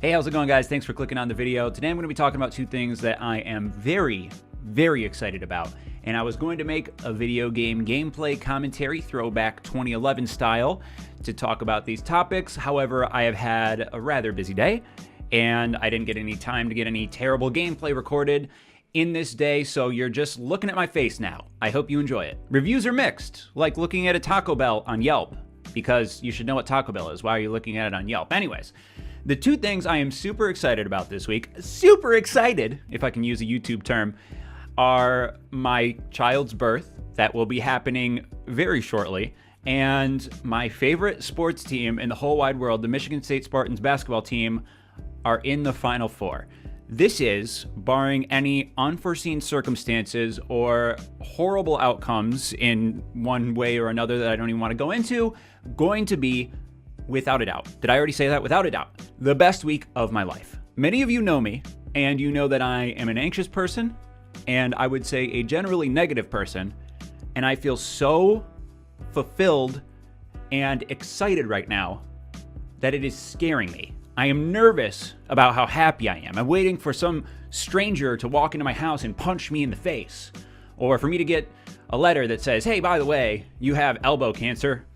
Hey, how's it going, guys? Thanks for clicking on the video. Today I'm going to be talking about two things that I am very excited about. And I was going to make a video game gameplay commentary, throwback 2011 style, to talk about these topics. However, I have had a rather busy day, and I didn't get any time to get any terrible gameplay recorded in this day, so you're just looking at my face now. I hope you enjoy it. Reviews are mixed, like looking at a Taco Bell on Yelp, because you should know what Taco Bell is. Why are you looking at it on Yelp? Anyways, the two things I am super excited about this week, super excited, if I can use a YouTube term, are my child's birth, that will be happening very shortly, and my favorite sports team in the whole wide world, the Michigan State Spartans basketball team, are in the Final Four. This is, barring any unforeseen circumstances or horrible outcomes in one way or another that I don't even want to go into, going to be, without a doubt, did I already say that? Without a doubt, the best week of my life. Many of you know me, and you know that I am an anxious person, and I would say a generally negative person, and I feel so fulfilled and excited right now that it is scaring me. I am nervous about how happy I am. I'm waiting for some stranger to walk into my house and punch me in the face, or for me to get a letter that says, hey, by the way, you have elbow cancer,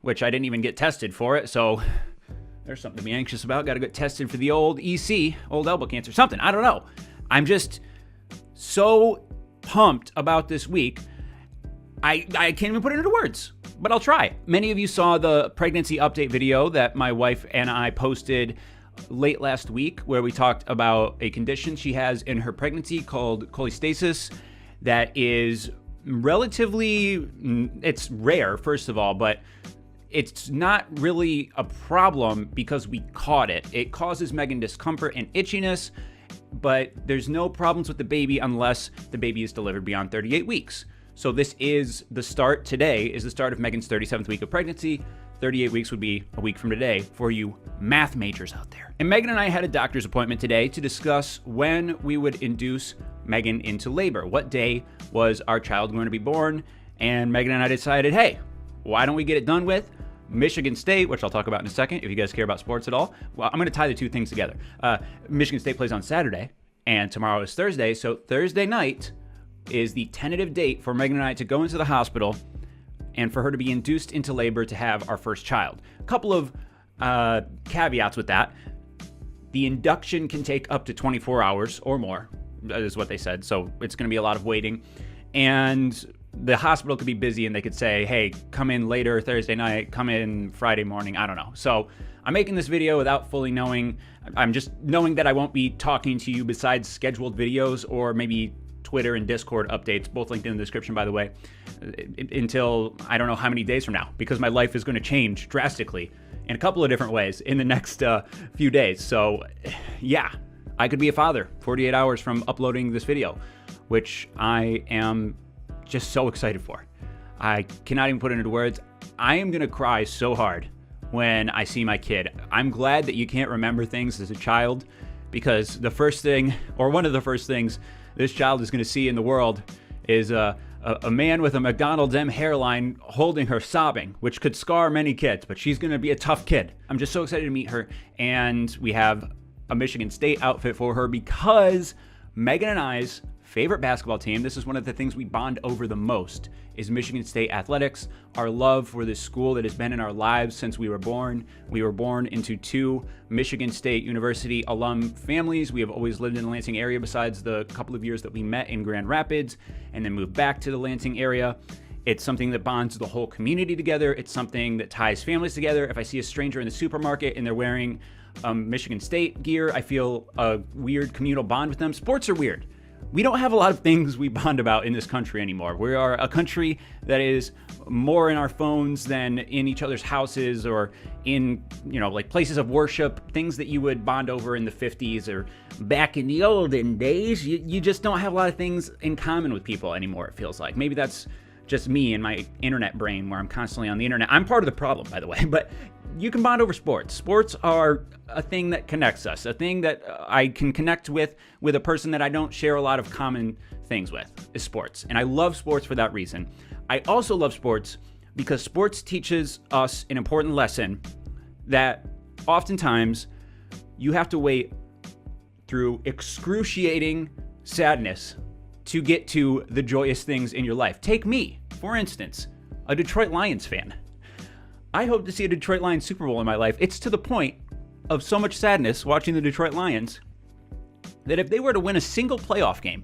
which I didn't even get tested for it, so there's something to be anxious about. Got to get tested for the old EC, old elbow cancer, something. I don't know. I'm just so pumped about this week. I can't even put it into words, but I'll try. Many of you saw the pregnancy update video that my wife and I posted late last week, where we talked about a condition she has in her pregnancy called cholestasis that is relatively, it's rare, first of all, but it's not really a problem because we caught it. It causes Megan discomfort and itchiness, but there's no problems with the baby unless the baby is delivered beyond 38 weeks. So this is the start. Today is the start of Megan's 37th week of pregnancy. 38 weeks would be a week from today for you math majors out there. And Megan and I had a doctor's appointment today to discuss when we would induce Megan into labor. What day was our child going to be born? And Megan and I decided, hey, why don't we get it done with? Michigan State, which I'll talk about in a second if you guys care about sports at all. Well, I'm going to tie the two things together. Michigan State plays on Saturday, and tomorrow is Thursday. So Thursday night is the tentative date for Megan and I to go into the hospital and for her to be induced into labor to have our first child. A couple of caveats with that. The induction can take up to 24 hours or more, is what they said. So it's going to be a lot of waiting. And the hospital could be busy and they could say, hey, come in later Thursday night, come in Friday morning, I don't know. So I'm making this video without fully knowing. I'm just knowing that I won't be talking to you besides scheduled videos or maybe Twitter and Discord updates, both linked in the description, by the way, until I don't know how many days from now, because my life is going to change drastically in a couple of different ways in the next few days. So yeah, I could be a father 48 hours from uploading this video, which I am just so excited for. I cannot even put it into words. I am gonna cry so hard when I see my kid. I'm glad that you can't remember things as a child, because the first thing, or one of the first things this child is gonna see in the world is a man with a McDonald's M hairline holding her sobbing, which could scar many kids, but she's gonna be a tough kid. I'm just so excited to meet her, and we have a Michigan State outfit for her because Megan and I's favorite basketball team, this is one of the things we bond over the most, is Michigan State athletics. Our love for this school that has been in our lives since we were born. We were born into two Michigan State University alum families. We have always lived in the Lansing area besides the couple of years that we met in Grand Rapids and then moved back to the Lansing area. It's something that bonds the whole community together. It's something that ties families together. If I see a stranger in the supermarket and they're wearing Michigan State gear, I feel a weird communal bond with them. Sports are weird. We don't have a lot of things we bond about in this country anymore. We are a country that is more in our phones than in each other's houses or in, like places of worship, things that you would bond over in the 50s or back in the olden days. You just don't have a lot of things in common with people anymore, it feels like. Maybe that's just me and my internet brain where I'm constantly on the internet. I'm part of the problem, by the way, but you can bond over sports. Sports are a thing that connects us, a thing that I can connect with a person that I don't share a lot of common things with, is sports. And I love sports for that reason. I also love sports because sports teaches us an important lesson that oftentimes you have to wait through excruciating sadness to get to the joyous things in your life. Take me, for instance, a Detroit Lions fan. I hope to see a Detroit Lions Super Bowl in my life. It's to the point of so much sadness watching the Detroit Lions that if they were to win a single playoff game,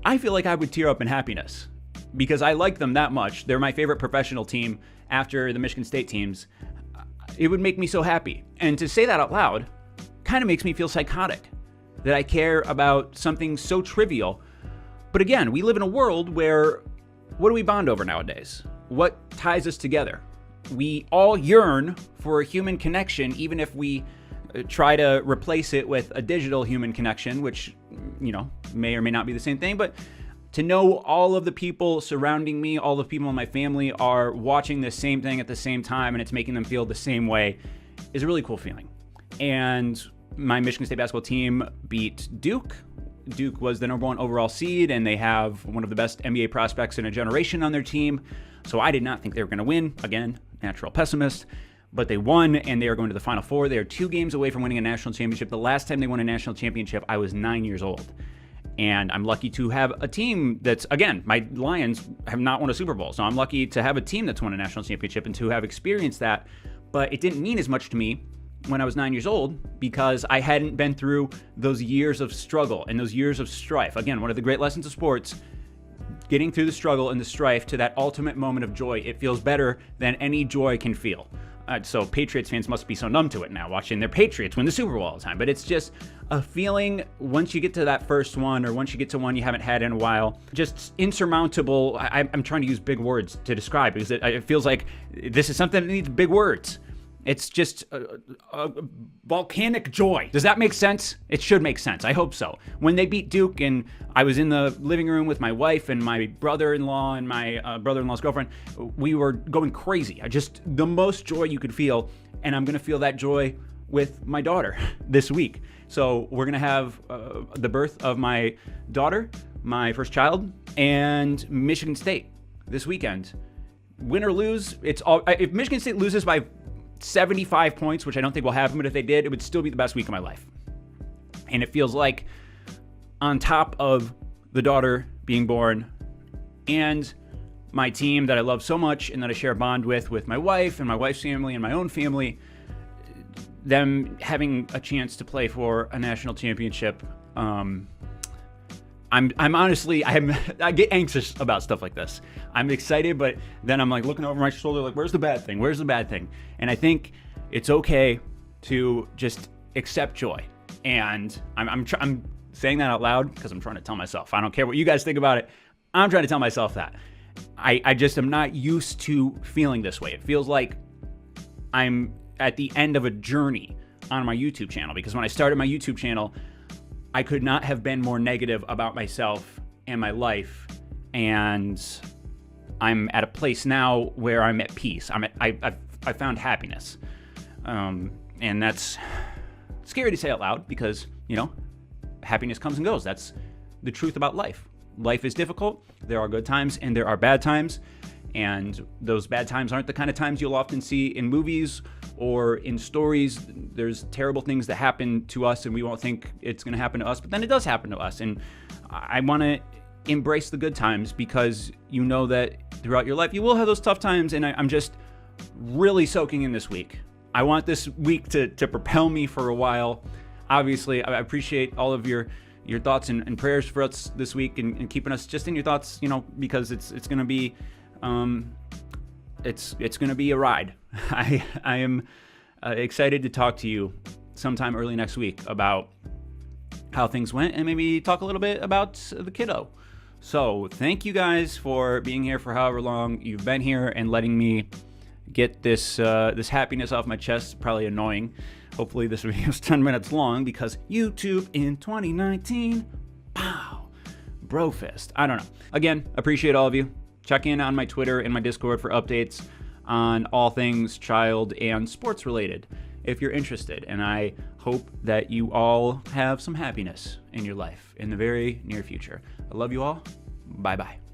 I feel like I would tear up in happiness because I like them that much. They're my favorite professional team after the Michigan State teams. It would make me so happy. And to say that out loud kind of makes me feel psychotic that I care about something so trivial. But again, we live in a world where what do we bond over nowadays? What ties us together? We all yearn for a human connection, even if we try to replace it with a digital human connection, which, may or may not be the same thing. But to know all of the people surrounding me, all the people in my family are watching the same thing at the same time, and it's making them feel the same way is a really cool feeling. And my Michigan State basketball team beat Duke. Duke was the #1 overall seed, and they have one of the best NBA prospects in a generation on their team. So I did not think they were going to win. Again, natural pessimist. But they won, and they are going to the Final Four. They are 2 games away from winning a national championship. The last time they won a national championship, I was 9 years old. And I'm lucky to have a team that's, again, my Lions have not won a Super Bowl. So I'm lucky to have a team that's won a national championship and to have experienced that. But it didn't mean as much to me when I was 9 years old because I hadn't been through those years of struggle and those years of strife. Again, one of the great lessons of sports, getting through the struggle and the strife to that ultimate moment of joy. It feels better than any joy can feel. So Patriots fans must be so numb to it now, watching their Patriots win the Super Bowl all the time. But it's just a feeling once you get to that first one, or once you get to one you haven't had in a while, just insurmountable. I'm trying to use big words to describe because it feels like this is something that needs big words. It's just a volcanic joy. Does that make sense? It should make sense. I hope so. When they beat Duke and I was in the living room with my wife and my brother-in-law and my brother-in-law's girlfriend, we were going crazy. Just the most joy you could feel. And I'm going to feel that joy with my daughter this week. So we're going to have the birth of my daughter, my first child, and Michigan State this weekend. Win or lose, it's all. If Michigan State loses by 75 points, which I don't think will happen, but if they did, it would still be the best week of my life. And it feels like on top of the daughter being born and my team that I love so much and that I share a bond with my wife and my wife's family and my own family, them having a chance to play for a national championship. I'm honestly, I get anxious about stuff like this. I'm excited, but then I'm like looking over my shoulder, like, where's the bad thing? Where's the bad thing? And I think it's okay to just accept joy. And I'm saying that out loud because I'm trying to tell myself. I don't care what you guys think about it. I'm trying to tell myself that. I just am not used to feeling this way. It feels like I'm at the end of a journey on my YouTube channel, because when I started my YouTube channel, I could not have been more negative about myself and my life, and I'm at a place now where I'm at peace. I found happiness, and that's scary to say out loud because, happiness comes and goes. That's the truth about life. Life is difficult. There are good times and there are bad times, and those bad times aren't the kind of times you'll often see in movies or in stories. There's terrible things that happen to us and we won't think it's going to happen to us, but then it does happen to us. And I want to embrace the good times because you know that throughout your life you will have those tough times, and I'm just really soaking in this week. I want this week to propel me for a while. Obviously, I appreciate all of your thoughts and prayers for us this week, and keeping us just in your thoughts, because it's going to be it's going to be a ride. I am excited to talk to you sometime early next week about how things went and maybe talk a little bit about the kiddo. So thank you guys for being here for however long you've been here and letting me get this happiness off my chest. Probably annoying. Hopefully this video is 10 minutes long because YouTube in 2019, pow, bro fist. I don't know. Again, appreciate all of you. Check in on my Twitter and my Discord for updates on all things child and sports related if you're interested. And I hope that you all have some happiness in your life in the very near future. I love you all. Bye-bye.